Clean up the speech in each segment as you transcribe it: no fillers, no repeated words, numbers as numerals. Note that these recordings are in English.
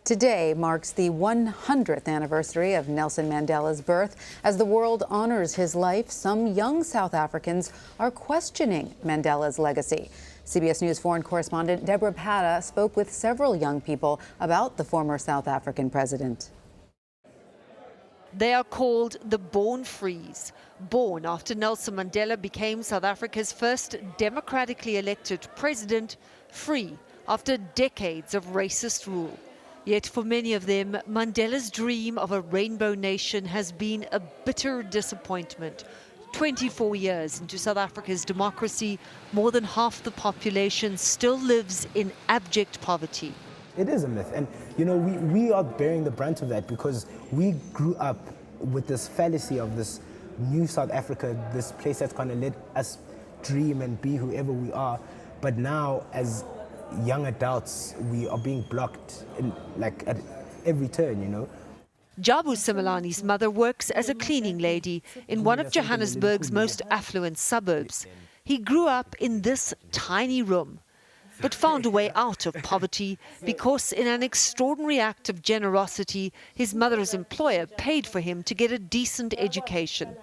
Today marks the 100th anniversary of Nelson Mandela's birth. As the world honors his life, some young South Africans are questioning Mandela's legacy. CBS News foreign correspondent Debora Patta spoke with several young people about the former South African president. They are called the Born Frees, born after Nelson Mandela became South Africa's first democratically elected president, free after decades of racist rule. Yet for many of them, Mandela's dream of a rainbow nation has been a bitter disappointment. 24 years into South Africa's democracy, more than half the population still lives in abject poverty. It is a myth, and you know, we are bearing the brunt of that because we grew up with this fallacy of this new South Africa, this place that's going to let us dream and be whoever we are. But now, as young adults, we are being blocked at every turn, you know. JABU SIMELANE's mother works as a cleaning lady in one of Johannesburg's most affluent suburbs. He grew up in this tiny room, but found a way out of poverty because in an extraordinary act of generosity, his mother's employer paid for him to get a decent education.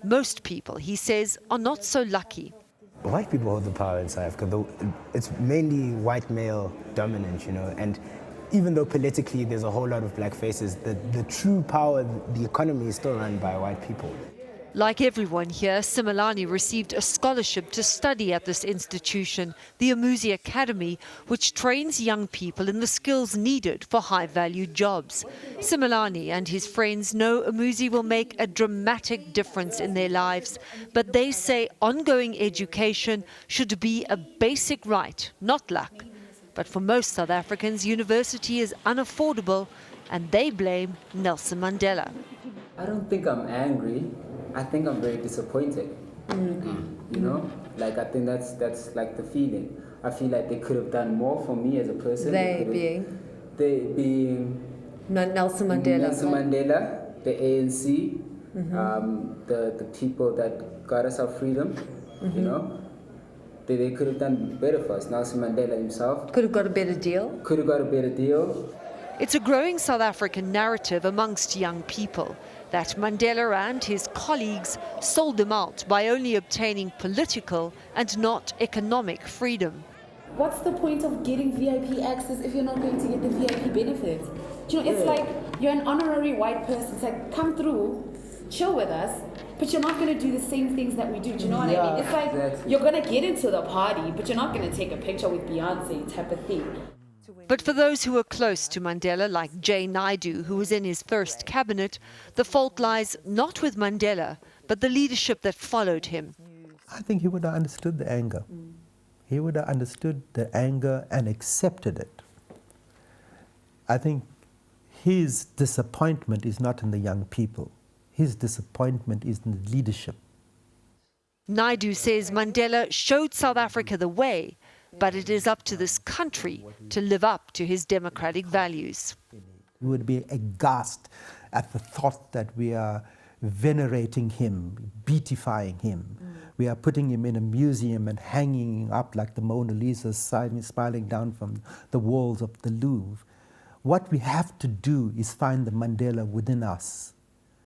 Most people, he says, are not so lucky. White people hold the power in South Africa. It's mainly white male dominant, you know, and even though politically there's a whole lot of black faces, the true power, the economy is still run by white people. Like everyone here, SIMELANE received a scholarship to study at this institution, the Umuzi Academy, which trains young people in the skills needed for high-value jobs. SIMELANE and his friends know Umuzi will make a dramatic difference in their lives, but they say ongoing education should be a basic right, not luck. But for most South Africans, university is unaffordable, and they blame Nelson Mandela. I don't think I'm angry. I think I'm very disappointed. You know, like I think that's like the feeling. I feel like they could have done more for me as a person. They being Nelson Mandela, the ANC, the people that got us our freedom. You know, they could have done better for us. Nelson Mandela himself could have got a better deal. Could have got a better deal. It's a growing South African narrative amongst young people that Mandela and his colleagues sold them out by only obtaining political and not economic freedom. What's the point of getting VIP access if you're not going to get the VIP benefits? Do you know, it's like you're an honorary white person. It's like, come through, chill with us, but you're not going to do the same things that we do. Do you know what I mean? It's like you're going to get into the party, but you're not going to take a picture with Beyonce type of thing. But for those who were close to Mandela, like J. Naidu, who was in his first cabinet, the fault lies not with Mandela, but the leadership that followed him. I think he would have understood the anger. He would have understood the anger and accepted it. I think his disappointment is not in the young people. His disappointment is in the leadership. Naidu says Mandela showed South Africa the way, but it is up to this country to live up to his democratic values. We would be aghast at the thought that we are venerating him, beatifying him. We are putting him in a museum and hanging him up like the Mona Lisa smiling down from the walls of the Louvre. What we have to do is find the Mandela within us.